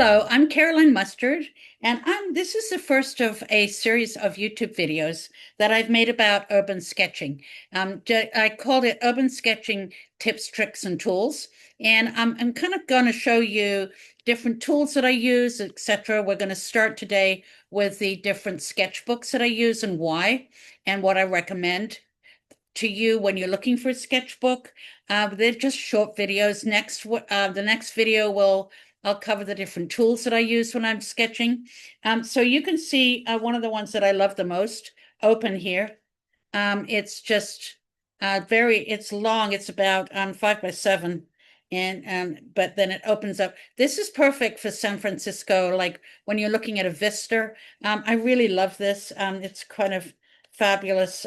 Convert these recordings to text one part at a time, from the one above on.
Hello, I'm Carolyn Mustard, and this is the first of a series of YouTube videos that I've made about urban sketching. I called it Urban Sketching Tips, Tricks, and Tools. And I'm kind of going to show you different tools that I use, etc. We're going to start today with the different sketchbooks that I use and why, and what I recommend to you when you're looking for a sketchbook. They're just short videos. The next video I'll cover the different tools that I use when I'm sketching. So you can see one of the ones that I love the most open here. It's just it's long. It's about 5 by 7. And but then it opens up. This is perfect for San Francisco, like when you're looking at a vista. I really love this. It's kind of fabulous.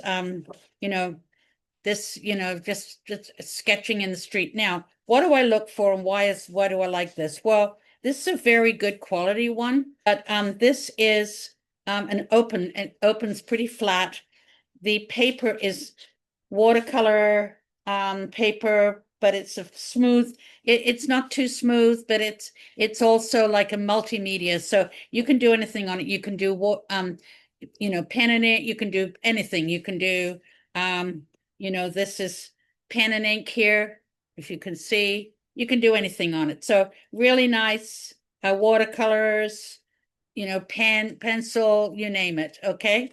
You know, just sketching in the street. Now, what do I look for and why do I like this? Well, this is a very good quality one, but this is it opens pretty flat. The paper is watercolor paper, but it's a smooth, it's not too smooth, but it's also like a multimedia. So you can do anything on it. You can do pen in it, you can do anything. You can do this is pen and ink here. If you can see, you can do anything on it. So really nice watercolors, pencil, you name it. Okay.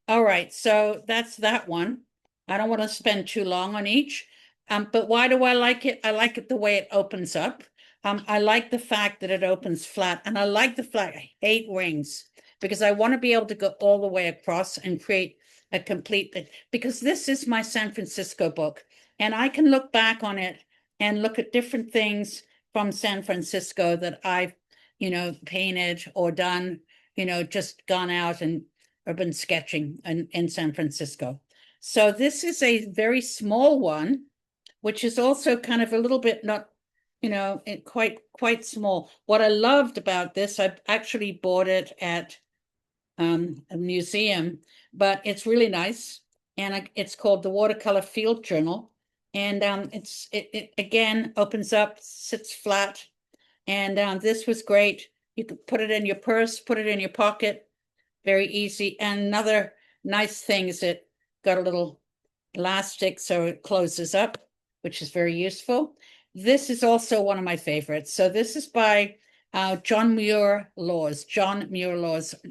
All right. So that's that one. I don't want to spend too long on each. But why do I like it? I like it the way it opens up. I like the fact that it opens flat, and I like the fact I hate rings because I want to be able to go all the way across and create a complete thing, because this is my San Francisco book, and I can look back on it and look at different things from San Francisco that I've, painted or done, just gone out and urban sketching in San Francisco. So this is a very small one, which is also kind of a little bit not, quite small. What I loved about this, I actually bought it at a museum, but it's really nice. And it's called the Watercolor Field Journal. And it again opens up, sits flat. And this was great. You could put it in your purse, put it in your pocket, very easy. And another nice thing is it got a little elastic so it closes up, which is very useful. This is also one of my favorites. So this is by John Muir Laws,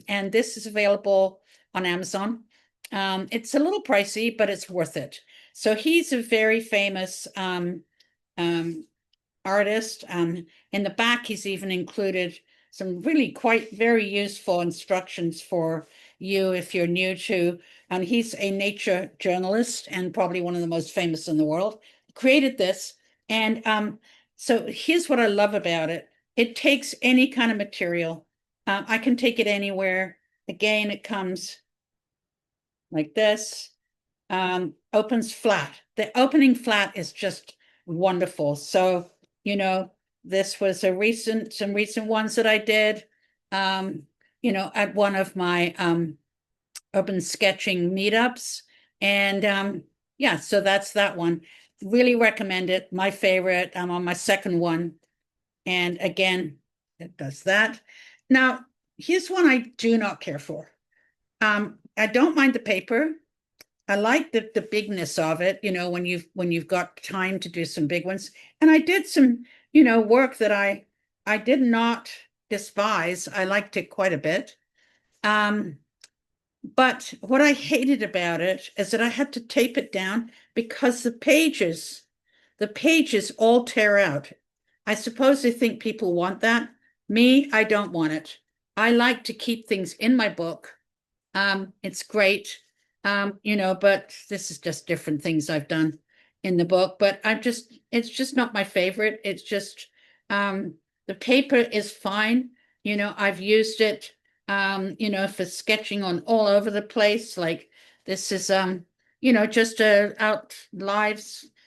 and this is available on Amazon. It's a little pricey, but it's worth it. So he's a very famous artist. In the back, he's even included some really quite very useful instructions for you if you're new to, and he's a nature journalist and probably one of the most famous in the world. Created this, and so here's what I love about it. It takes any kind of material. I can take it anywhere. Again, it comes like this, opens flat. The opening flat is just wonderful. So, this was some recent ones that I did, at one of my urban sketching meetups. And yeah, so that's that one. Really recommend it. My favorite. I'm on my second one. And again, it does that. Now, here's one I do not care for. I don't mind the paper. I like the bigness of it, when you've got time to do some big ones. And I did some, work that I did not despise. I liked it quite a bit. But what I hated about it is that I had to tape it down because the pages all tear out. I suppose they think people want that. Me, I don't want it. I like to keep things in my book. It's great, but this is just different things I've done in the book. But it's just not my favorite. It's just the paper is fine. I've used it, for sketching on all over the place. Like this is, just a out live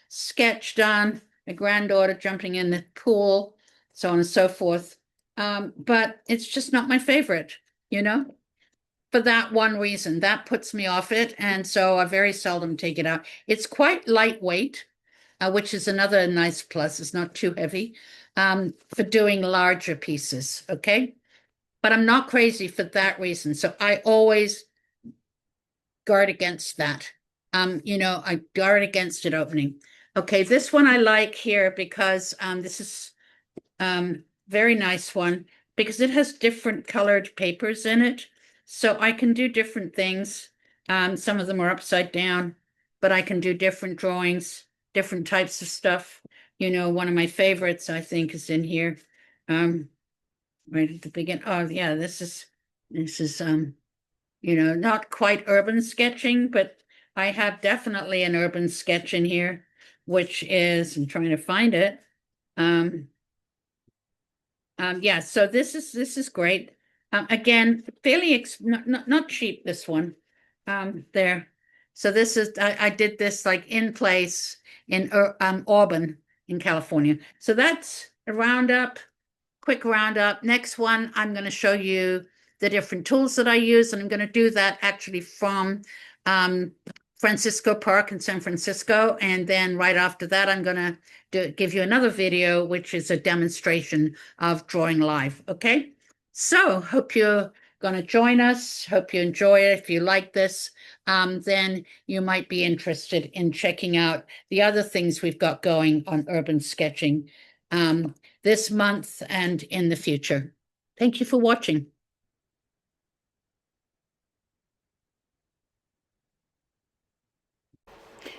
sketch done. My granddaughter jumping in the pool, so on and so forth. But it's just not my favorite, for that one reason. That puts me off it. And so I very seldom take it out. It's quite lightweight. which is another nice plus. It's not too heavy for doing larger pieces, okay? But I'm not crazy for that reason. So I always guard against that. I guard against it opening. Okay, this one I like here because this is very nice one because it has different colored papers in it. So I can do different things. Some of them are upside down, but I can do different drawings, different types of stuff. One of my favorites, I think, is in here. Right at the beginning. Oh, yeah, this is not quite urban sketching, but I have definitely an urban sketch in here, which is, I'm trying to find it. Yeah, so this is great. Again, fairly not cheap, this one. There. So this is I did this like in place in Auburn in California. So that's a roundup, quick roundup. Next one, I'm going to show you the different tools that I use, and I'm going to do that actually from Francisco Park in San Francisco. And then right after that, I'm going to give you another video, which is a demonstration of drawing live. Okay. So hope you're going to join us. Hope you enjoy it. If you like this, then you might be interested in checking out the other things we've got going on urban sketching this month and in the future. Thank you for watching.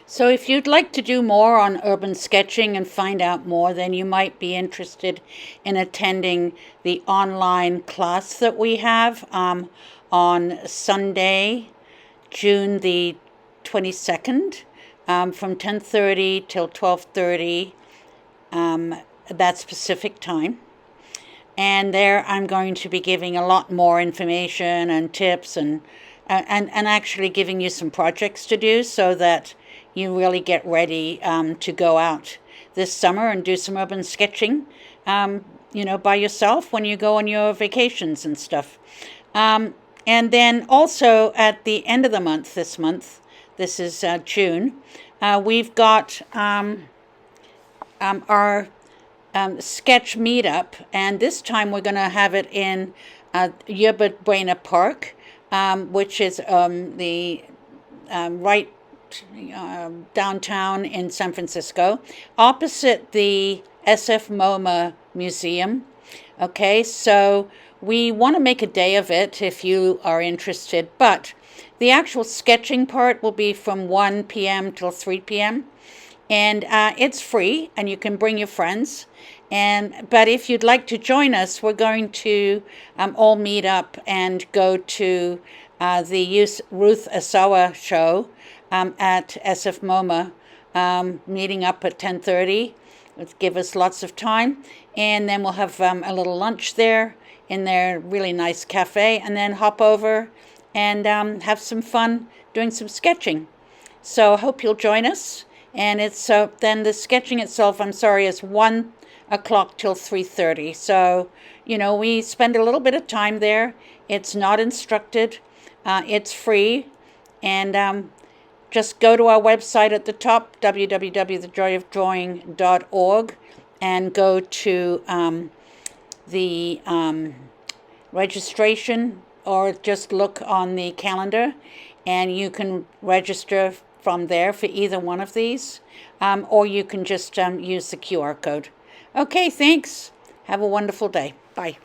So if you'd like to do more on urban sketching and find out more, then you might be interested in attending the online class that we have on Sunday, June the 22nd, from 10:30 till 12:30, that's Pacific time. And there I'm going to be giving a lot more information and tips and actually giving you some projects to do so that you really get ready to go out this summer and do some urban sketching, by yourself when you go on your vacations and stuff. And then also at the end of the month, this is June, we've got our sketch meetup, and this time we're going to have it in Yerba Buena Park, which is the right downtown in San Francisco, opposite the SF MoMA Museum. Okay, so we want to make a day of it if you are interested, but the actual sketching part will be from 1 p.m. till 3 p.m. And it's free, and you can bring your friends. But if you'd like to join us, we're going to all meet up and go to the Ruth Asawa show at SF MoMA, meeting up at 10:30. Let's give us lots of time, and then we'll have a little lunch there in their really nice cafe, and then hop over and have some fun doing some sketching. So I hope you'll join us. And it's then the sketching itself, is 1 o'clock till 3:30. So, we spend a little bit of time there. It's not instructed. It's free. And just go to our website at the top, www.thejoyofdrawing.org, and go to the registration, or just look on the calendar, and you can register from there for either one of these, or you can just use the QR code. Okay, thanks. Have a wonderful day. Bye.